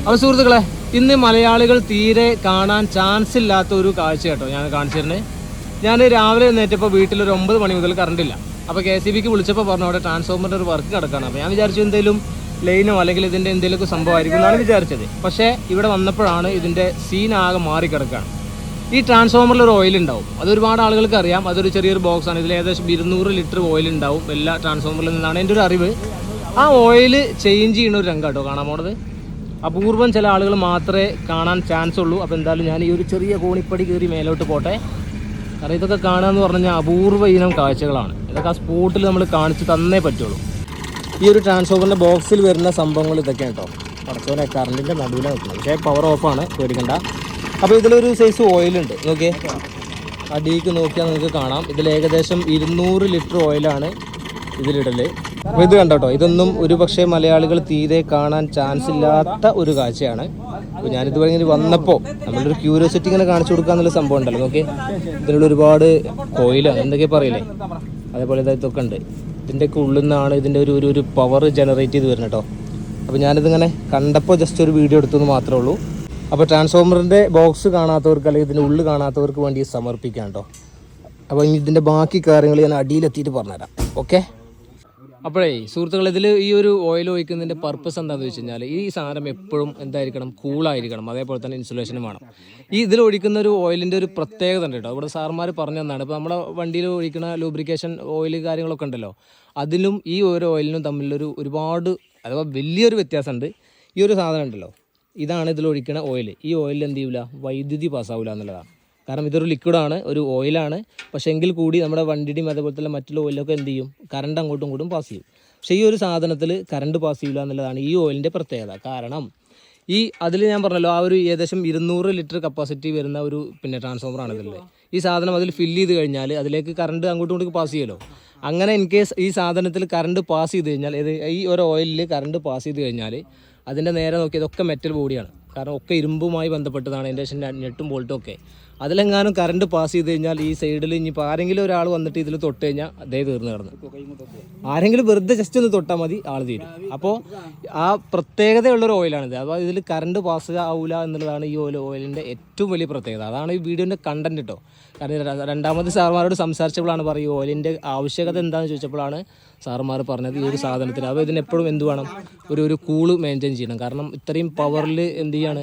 അപ്പോൾ സുഹൃത്തുക്കളെ, ഇന്ന് മലയാളികൾ തീരെ കാണാൻ ചാൻസ് ഇല്ലാത്ത ഒരു കാഴ്ച കേട്ടോ ഞാൻ കാണിച്ചിരുന്നത്. ഞാൻ രാവിലെ എഴുന്നേറ്റപ്പോൾ വീട്ടിലൊരു 9 മണി മുതൽ കറണ്ടില്ല. അപ്പോൾ KCBക്ക് വിളിച്ചപ്പോൾ പറഞ്ഞു അവിടെ ട്രാൻസ്ഫോമറിൻ്റെ ഒരു വർക്ക് കിടക്കുകയാണ്. അപ്പോൾ ഞാൻ വിചാരിച്ചു എന്തെങ്കിലും ലൈനോ അല്ലെങ്കിൽ ഇതിൻ്റെ എന്തെങ്കിലുമൊക്കെ സംഭവമായിരിക്കും എന്നാണ് വിചാരിച്ചത്. പക്ഷേ ഇവിടെ വന്നപ്പോഴാണ് ഇതിൻ്റെ സീനാകെ മാറിക്കിടക്കുകയാണ്. ഈ ട്രാൻസ്ഫോമറിൽ ഒരു ഓയിൽ ഉണ്ടാവും, അതൊരുപാട് ആളുകൾക്ക് അറിയാം. അതൊരു ചെറിയൊരു ബോക്സാണ്. ഇതിൽ ഏകദേശം 200 ലിറ്റർ ഓയിൽ ഉണ്ടാവും എല്ലാ ട്രാൻസ്ഫോമറിൽ നിന്നാണ് എൻ്റെ ഒരു അറിവ്. ആ ഓയിൽ ചേഞ്ച് ചെയ്യുന്ന ഒരു രംഗം കേട്ടോ കാണാൻ പോണത്. അപൂർവം ചില ആളുകൾ മാത്രമേ കാണാൻ ചാൻസ് ഉള്ളൂ. അപ്പോൾ എന്തായാലും ഞാൻ ഈ ഒരു ചെറിയ കോണിപ്പടി കയറി മേലോട്ട് പോട്ടെ. കാരണം ഇതൊക്കെ കാണുക എന്ന് പറഞ്ഞാൽ അപൂർവ ഇനം കാഴ്ചകളാണ്. ഇതൊക്കെ ആ സ്പോട്ടിൽ നമ്മൾ കാണിച്ച് തന്നേ പറ്റുള്ളൂ. ഈ ഒരു ട്രാൻസ്ഫോമറിൻ്റെ ബോക്സിൽ വരുന്ന സംഭവങ്ങൾ ഇതൊക്കെയാണ് കേട്ടോ. പടച്ചോനെ കറണ്ടിൻ്റെ നടുവിലാണ് നിൽക്കുന്നത്. പക്ഷേ പവർ ഓഫാണ്, പേടിക്കണ്ട. അപ്പോൾ ഇതിലൊരു സൈസ് ഓയിലുണ്ട്, നോക്കിയേ. അടിയിലേക്ക് നോക്കിയാൽ നിങ്ങൾക്ക് കാണാം. ഇതിൽ ഏകദേശം 200 ലിറ്റർ ഓയിലാണ് ഇതിലിടൽ. അപ്പോൾ ഇത് കണ്ടോ, ഇതൊന്നും ഒരു പക്ഷേ മലയാളികൾ തീരെ കാണാൻ ചാൻസ് ഇല്ലാത്ത ഒരു കാഴ്ചയാണ്. അപ്പോൾ ഞാനിതുവരെ ഇങ്ങനെ വന്നപ്പോൾ നമ്മളൊരു ക്യൂരിയോസിറ്റി ഇങ്ങനെ കാണിച്ചു കൊടുക്കാന്നുള്ള സംഭവം ഉണ്ടല്ലോ. നോക്കി, ഇതിലുള്ള ഒരുപാട് ഓയിലാണ് എന്തൊക്കെ പറയില്ലേ, അതേപോലെ ഇതൊക്കെ ഉണ്ട്. ഇതിൻ്റെയൊക്കെ ഉള്ളിൽ നിന്നാണ് ഇതിൻ്റെ ഒരു പവർ ജനറേറ്റ് ചെയ്ത് വരുന്നത് കേട്ടോ. അപ്പോൾ ഞാനിതിങ്ങനെ കണ്ടപ്പോൾ ജസ്റ്റ് ഒരു വീഡിയോ എടുത്തെന്ന് മാത്രമേ ഉള്ളൂ. അപ്പോൾ ട്രാൻസ്ഫോമറിൻ്റെ ബോക്സ് കാണാത്തവർക്ക് അല്ലെങ്കിൽ ഇതിൻ്റെ ഉള്ളിൽ കാണാത്തവർക്ക് വേണ്ടി സമർപ്പിക്കാം കേട്ടോ. അപ്പോൾ ഇനി ഇതിൻ്റെ ബാക്കി കാര്യങ്ങൾ ഞാൻ അടിയിലെത്തിയിട്ട് പറഞ്ഞുതരാം. ഓക്കെ. അപ്പോഴേ സുഹൃത്തുക്കൾ, ഇതിൽ ഈ ഒരു ഓയിൽ ഒഴിക്കുന്നതിൻ്റെ പർപ്പസ് എന്താണെന്ന് വെച്ച് കഴിഞ്ഞാൽ ഈ സാധനം എപ്പോഴും എന്തായിരിക്കണം, കൂളായിരിക്കണം. അതേപോലെ തന്നെ ഇൻസുലേഷനും വേണം. ഈ ഇതിൽ ഒഴിക്കുന്ന ഒരു ഓയിലിൻ്റെ ഒരു പ്രത്യേകത ഉണ്ട് കേട്ടോ. ഇവിടെ സാർമാർ പറഞ്ഞു തന്നാണ്. ഇപ്പോൾ നമ്മുടെ വണ്ടിയിൽ ഒഴിക്കുന്ന ലൂബ്രിക്കേഷൻ ഓയിൽ കാര്യങ്ങളൊക്കെ ഉണ്ടല്ലോ, അതിലും ഈ ഒരു ഓയിലിനും തമ്മിലൊരു ഒരുപാട് അഥവാ വലിയൊരു വ്യത്യാസമുണ്ട്. ഈ ഒരു സാധനം ഉണ്ടല്ലോ, ഇതാണ് ഇതിൽ ഒഴിക്കുന്ന ഓയിൽ. ഈ ഓയിലിൽ എന്ത് ചെയ്യില്ല, വൈദ്യുതി പാസ്സാവില്ല എന്നുള്ളതാണ്. കാരണം ഇതൊരു ലിക്വിഡാണ്, ഒരു ഓയിലാണ്. പക്ഷേ എങ്കിൽ കൂടി നമ്മുടെ വണ്ടിയുടെയും അതേപോലെ തന്നെ മറ്റുള്ള ഓയിലൊക്കെ എന്ത് ചെയ്യും, കറണ്ട് അങ്ങോട്ടും ഇങ്ങോട്ടും പാസ് ചെയ്യും. പക്ഷേ ഈ ഒരു സാധനത്തിൽ കറണ്ട് പാസ് ചെയ്യില്ല എന്നുള്ളതാണ് ഈ ഓയിലിൻ്റെ പ്രത്യേകത. കാരണം അതിൽ ഞാൻ പറഞ്ഞല്ലോ, ആ ഒരു ഏകദേശം 200 ലിറ്റർ കപ്പാസിറ്റി വരുന്ന ഒരു ട്രാൻസ്ഫോമറാണ് ഇതില്ലേ. ഈ സാധനം അതിൽ ഫില്ല് ചെയ്ത് കഴിഞ്ഞാൽ അതിലേക്ക് കറണ്ട് അങ്ങോട്ടും ഇങ്ങോട്ടും പാസ് ചെയ്യുമല്ലോ. അങ്ങനെ ഇൻ കേസ് ഈ സാധനത്തിൽ കറണ്ട് പാസ് ചെയ്ത് കഴിഞ്ഞാൽ, ഈ ഒരു ഓയിലിൽ കറണ്ട് പാസ് ചെയ്ത് കഴിഞ്ഞാൽ അതിൻ്റെ നേരെ നോക്കി ഇതൊക്കെ മെറ്റൽ ബോഡിയാണ്. കാരണം ഒക്കെ ഇരുമ്പുമായി ബന്ധപ്പെട്ടതാണ്, ഇൻഡക്ഷൻ നെട്ടും ബോൾട്ടും ഒക്കെ. അതിലെങ്ങാനും കറണ്ട് പാസ് ചെയ്ത് കഴിഞ്ഞാൽ ഈ സൈഡിൽ ഇനിയിപ്പോൾ ആരെങ്കിലും ഒരാൾ വന്നിട്ട് ഇതിൽ തൊട്ട് കഴിഞ്ഞാൽ അതേ തീർന്ന് കിടന്നു. ആരെങ്കിലും വെറുതെ ജസ്റ്റ് ഒന്ന് തൊട്ടാൽ മതി, ആൾ തീരും. അപ്പോൾ ആ പ്രത്യേകതയുള്ളൊരു ഓയിലാണിത്. അപ്പോൾ ഇതിൽ കറണ്ട് പാസ് ആവില്ല എന്നുള്ളതാണ് ഈ ഓയിലിൻ്റെ ഏറ്റവും വലിയ പ്രത്യേകത. അതാണ് ഈ വീഡിയോൻ്റെ കണ്ടന്റ് കേട്ടോ. കാരണം രണ്ടാമത് സാർമാരോട് സംസാരിച്ചപ്പോഴാണ് പറയും ഓയിലിൻ്റെ ആവശ്യകത എന്താണെന്ന് ചോദിച്ചപ്പോഴാണ് സാറുമാർ പറഞ്ഞത് ഈ ഒരു സാധനത്തിൽ. അപ്പോൾ ഇതിനെപ്പോഴും എന്ത് വേണം, ഒരു കൂള് മെയിൻറ്റെയിൻ ചെയ്യണം. കാരണം ഇത്രയും പവറിൽ എന്ത് ചെയ്യാണ്,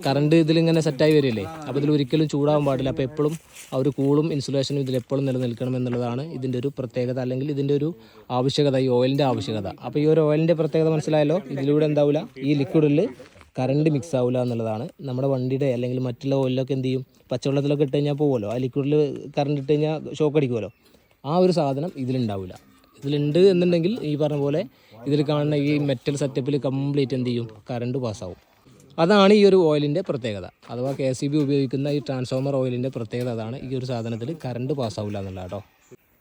കറണ്ട് ഇതിലിങ്ങനെ സെറ്റായി വരില്ലേ. അപ്പോൾ ഇതിൽ ഒരിക്കലും ചൂടാവാൻ പാടില്ല. അപ്പോൾ എപ്പോഴും ആ ഒരു കൂളും ഇൻസുലേഷനും ഇതിലെപ്പോഴും നിലനിൽക്കണം എന്നുള്ളതാണ് ഇതിൻ്റെ ഒരു പ്രത്യേകത, അല്ലെങ്കിൽ ഇതിൻ്റെ ഒരു ആവശ്യകത, ഈ ഓയിലിൻ്റെ ആവശ്യകത. അപ്പോൾ ഈ ഒരു ഓയിലിൻ്റെ പ്രത്യേകത മനസ്സിലായല്ലോ. ഇതിലൂടെ എന്താവില്ല, ഈ ലിക്വിഡിൽ കറണ്ട് മിക്സ് ആവില്ല എന്നുള്ളതാണ്. നമ്മുടെ വണ്ടിയുടെ അല്ലെങ്കിൽ മറ്റുള്ള ഓയിലൊക്കെ എന്ത് ചെയ്യും, പച്ചവെള്ളത്തിലൊക്കെ ഇട്ട് കഴിഞ്ഞാൽ പോകുമല്ലോ, ആ ലിക്വിഡിൽ കറണ്ട് ഇട്ട് കഴിഞ്ഞാൽ ഷോക്ക് അടിക്കുമല്ലോ. ആ ഒരു സാധനം ഇതിലുണ്ടാവില്ല. ഇതിലുണ്ട് എന്നുണ്ടെങ്കിൽ ഈ പറഞ്ഞ പോലെ ഇതിൽ കാണുന്ന ഈ മെറ്റൽ സെറ്റപ്പിൽ കംപ്ലീറ്റ് എന്ത് ചെയ്യും, കറണ്ട് പാസ്സാവും. അതാണ് ഈ ഒരു ഓയിലിൻ്റെ പ്രത്യേകത. അഥവാ KCB ഉപയോഗിക്കുന്ന ഈ ട്രാൻസ്ഫോമർ ഓയിലിൻ്റെ പ്രത്യേകത അതാണ്. ഈ ഒരു സാധനത്തിൽ കറണ്ട് പാസ്സാവില്ല എന്നുള്ള കേട്ടോ.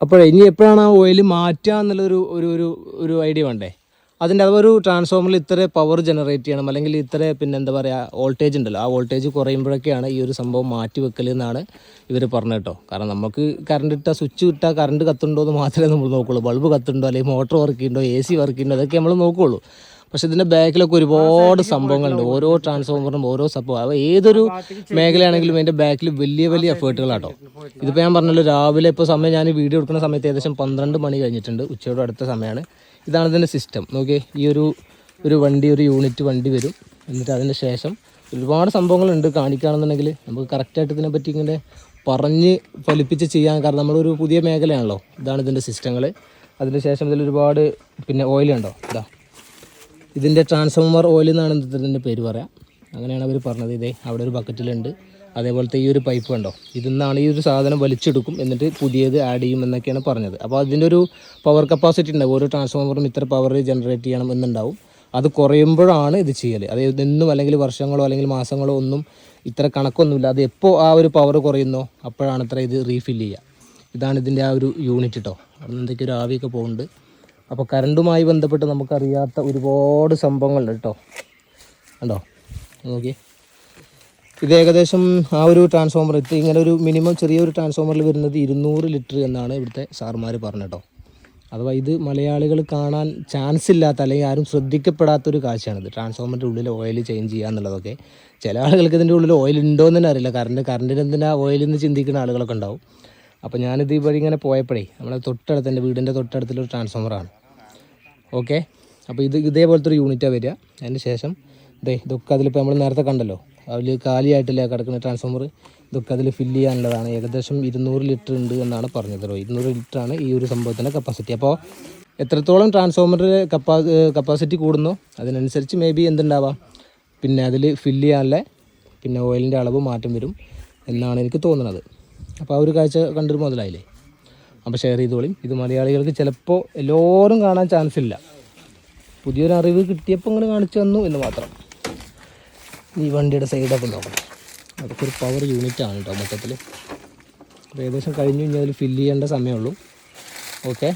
അപ്പോൾ ഇനി എപ്പോഴാണ് ആ ഓയിൽ മാറ്റുക എന്നുള്ളൊരു ഐഡിയ വേണ്ടേ. അതിൻ്റെ അതൊരു ട്രാൻസ്ഫോമറിൽ ഇത്ര പവർ ജനറേറ്റ് ചെയ്യണം, അല്ലെങ്കിൽ ഇത്ര എന്താ പറയുക വോൾട്ടേജ് ഉണ്ടല്ലോ, ആ വോൾട്ടേജ് കുറയുമ്പോഴൊക്കെയാണ് ഈ ഒരു സംഭവം മാറ്റി വെക്കൽ എന്നാണ് ഇവർ പറഞ്ഞത് കേട്ടോ. കാരണം നമുക്ക് കറണ്ട് ഇട്ടാൽ സ്വിച്ച് ഇട്ടാൽ കറണ്ട് കത്തുണ്ടോ എന്ന് മാത്രമേ നമ്മൾ നോക്കുള്ളൂ. ബൾബ് കത്തുണ്ടോ, അല്ലെങ്കിൽ മോട്ടർ വർക്ക് ചെയ്യുന്നുണ്ടോ, AC വർക്ക് ചെയ്യുന്നുണ്ടോ, അതൊക്കെ നമ്മൾ നോക്കുകയുള്ളൂ. പക്ഷേ ഇതിൻ്റെ ബാക്കിലൊക്കെ ഒരുപാട് സംഭവങ്ങളുണ്ട്. ഓരോ ട്രാൻസ്ഫോമറിനും ഓരോ സംഭവം. അപ്പോൾ ഏതൊരു മേഖലയാണെങ്കിലും അതിൻ്റെ ബാക്കിൽ വലിയ എഫേർട്ടുകളാട്ടോ. ഇതിപ്പോൾ ഞാൻ പറഞ്ഞല്ലോ, രാവിലെ ഇപ്പോൾ സമയം ഞാൻ വീഡിയോ എടുക്കുന്ന സമയത്ത് ഏകദേശം 12 മണി കഴിഞ്ഞിട്ടുണ്ട്, ഉച്ചയോട് അടുത്ത സമയമാണ്. ഇതാണ് ഇതിൻ്റെ സിസ്റ്റം. നോക്കിയേ, ഈ ഒരു വണ്ടി, ഒരു യൂണിറ്റ് വണ്ടി വരും. എന്നിട്ട് അതിന് ശേഷം ഒരുപാട് സംഭവങ്ങളുണ്ട് കാണിക്കുകയാണെന്നുണ്ടെങ്കിൽ നമുക്ക് കറക്റ്റായിട്ട് ഇതിനെപ്പറ്റി ഇങ്ങനെ പറഞ്ഞ് ഫലിപ്പിച്ച് ചെയ്യാൻ. കാരണം നമ്മളൊരു പുതിയ മേഖലയാണല്ലോ. ഇതാണ് ഇതിൻ്റെ സിസ്റ്റങ്ങൾ. അതിന് ശേഷം ഇതിലൊരുപാട് ഓയിലുണ്ടോ, ഇതിൻ്റെ ട്രാൻസ്ഫോമർ ഓയിൽ എന്നാണ് ഇതിൻ്റെ പേര് പറയാം. അങ്ങനെയാണ് അവർ പറഞ്ഞത്. ഇതേ അവിടെ ഒരു ബക്കറ്റിലുണ്ട്. അതേപോലത്തെ ഈ ഒരു പൈപ്പ് കണ്ടോ, ഇതിൽ നിന്നാണ് ഈ ഒരു സാധനം വലിച്ചെടുക്കും, എന്നിട്ട് പുതിയത് ആഡ് ചെയ്യും എന്നൊക്കെയാണ് പറഞ്ഞത്. അപ്പോൾ അതിൻ്റെ ഒരു പവർ കപ്പാസിറ്റി ഉണ്ടാവും. ഓരോ ട്രാൻസ്ഫോമറും ഇത്ര പവർ ജനറേറ്റ് ചെയ്യണം എന്നുണ്ടാവും. അത് കുറയുമ്പോഴാണ് ഇത് ചെയ്യൽ. അതായത് എന്നും അല്ലെങ്കിൽ വർഷങ്ങളോ അല്ലെങ്കിൽ മാസങ്ങളോ ഒന്നും ഇത്ര കണക്കൊന്നുമില്ല. അത് എപ്പോൾ ആ ഒരു പവർ കുറയുന്നോ അപ്പോഴാണ് ഇത്ര ഇത് റീഫില്ല് ചെയ്യുക. ഇതാണ് ഇതിൻ്റെ ആ ഒരു യൂണിറ്റ് കേട്ടോ. അവിടെ എന്തൊക്കെ ഒരു ആവിയൊക്കെ പോകുന്നുണ്ട്. അപ്പോൾ കറണ്ടുമായി ബന്ധപ്പെട്ട് നമുക്കറിയാത്ത ഒരുപാട് സംഭവങ്ങളുണ്ട് കേട്ടോ. കണ്ടോ, നോക്കി. ഇത് ഏകദേശം ആ ഒരു ട്രാൻസ്ഫോമർ ഇങ്ങനെ ഒരു മിനിമം ചെറിയൊരു ട്രാൻസ്ഫോമറിൽ വരുന്നത് 200 ലിറ്റർ എന്നാണ് ഇവിടുത്തെ സാർമാർ പറഞ്ഞത് കേട്ടോ. അഥവാ ഇത് മലയാളികൾ കാണാൻ ചാൻസ് ഇല്ലാത്ത അല്ലെങ്കിൽ ആരും ശ്രദ്ധിക്കപ്പെടാത്തൊരു കാഴ്ചയാണിത്. ട്രാൻസ്ഫോമറിൻ്റെ ഉള്ളിൽ ഓയിൽ ചേഞ്ച് ചെയ്യുക എന്നുള്ളതൊക്കെ ചില ആളുകൾക്ക് ഇതിൻ്റെ ഉള്ളിൽ ഓയിൽ ഉണ്ടോ എന്ന് തന്നെ അറിയില്ല. കറണ്ടിന് എന്തിനാ ഓയിൽ എന്ന് ചിന്തിക്കുന്ന ആളുകളൊക്കെ ഉണ്ടാവും. അപ്പോൾ ഞാനിത് വഴി ഇങ്ങനെ പോയപ്പോഴേ നമ്മളെ തൊട്ടടുത്ത് എൻ്റെ വീടിൻ്റെ തൊട്ടടുത്തുള്ളൊരു ട്രാൻസ്ഫോമറാണ്. ഓക്കെ, അപ്പോൾ ഇതേപോലത്തെ ഒരു യൂണിറ്റാണ് വരിക. അതിന് ശേഷം ഇതൊക്കെ അതിലിപ്പോൾ നമ്മൾ നേരത്തെ കണ്ടല്ലോ, അതിൽ കാലിയായിട്ടില്ല കിടക്കുന്ന ട്രാൻസ്ഫോമർ. ഇതൊക്കെ അതിൽ ഫില്ല് ചെയ്യാനുള്ളതാണ്. ഏകദേശം 200 ലിറ്റർ ഉണ്ട് എന്നാണ് പറഞ്ഞത്. 200 ലിറ്ററാണ് ഈ ഒരു സംഭവത്തിൻ്റെ കപ്പാസിറ്റി. അപ്പോൾ എത്രത്തോളം ട്രാൻസ്ഫോമറിൻ്റെ കപ്പാസിറ്റി കൂടുന്നോ അതിനനുസരിച്ച് മേ ബി എന്തുണ്ടാവാം, പിന്നെ അതിൽ ഫില്ല് ചെയ്യാനുള്ള പിന്നെ ഓയിലിൻ്റെ അളവ് മാറ്റം വരും എന്നാണ് എനിക്ക് തോന്നുന്നത്. അപ്പോൾ ആ ഒരു കാഴ്ച കണ്ടൊരു മുതലായില്ലേ. അപ്പോൾ ഷെയർ ചെയ്തോളിയും. ഇത് മലയാളികൾക്ക് ചിലപ്പോൾ എല്ലാവരും കാണാൻ ചാൻസ് ഇല്ല. പുതിയൊരു അറിവ് കിട്ടിയപ്പോൾ ഇങ്ങനെ കാണിച്ചു തന്നു എന്ന് മാത്രം. ഈ വണ്ടിയുടെ സൈഡൊക്കെ നോക്കണം. അതൊക്കെ ഒരു പവർ യൂണിറ്റാണ് കേട്ടോ മൊത്തത്തിൽ. അപ്പോൾ ഏകദേശം കഴിഞ്ഞ് കഴിഞ്ഞാൽ അതിൽ ഫില്ല് ചെയ്യേണ്ട സമയമുള്ളൂ. ഓക്കെ,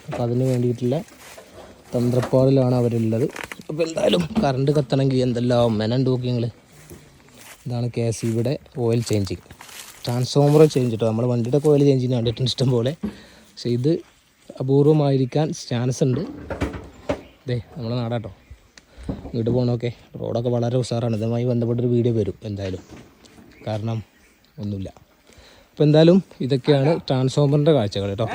അപ്പോൾ അതിന് വേണ്ടിയിട്ടുള്ള തന്ത്രപ്പാടിലാണ് അവരുള്ളത്. അപ്പോൾ എന്തായാലും കറണ്ട് കത്തണമെങ്കിൽ എന്തെല്ലാം മെനുണ്ട് നോക്കിയെങ്കിൽ. ഇതാണ് KSEBിയുടെ ഓയിൽ ചേഞ്ചിങ്, ട്രാൻസ്ഫോമർ ചേഞ്ച് കേട്ടോ. നമ്മുടെ വണ്ടിയുടെ ഓയിൽ ചേഞ്ച് ചെയ്യുന്ന കണ്ടിട്ടുണ്ട് ഇഷ്ടം പോലെ. പക്ഷേ ഇത് അപൂർവമായിരിക്കാൻ ചാൻസ് ഉണ്ട്. നമ്മുടെ നാടാട്ടോ. വീട് പോകണമൊക്കെ റോഡൊക്കെ വളരെ ഉഷാറാണ്. ഇതുമായി ബന്ധപ്പെട്ടൊരു വീഡിയോ വരും എന്തായാലും, കാരണം ഒന്നുമില്ല. അപ്പോൾ എന്തായാലും ഇതൊക്കെയാണ് ട്രാൻസ്ഫോമറിൻ്റെ കാഴ്ചകൾ കേട്ടോ.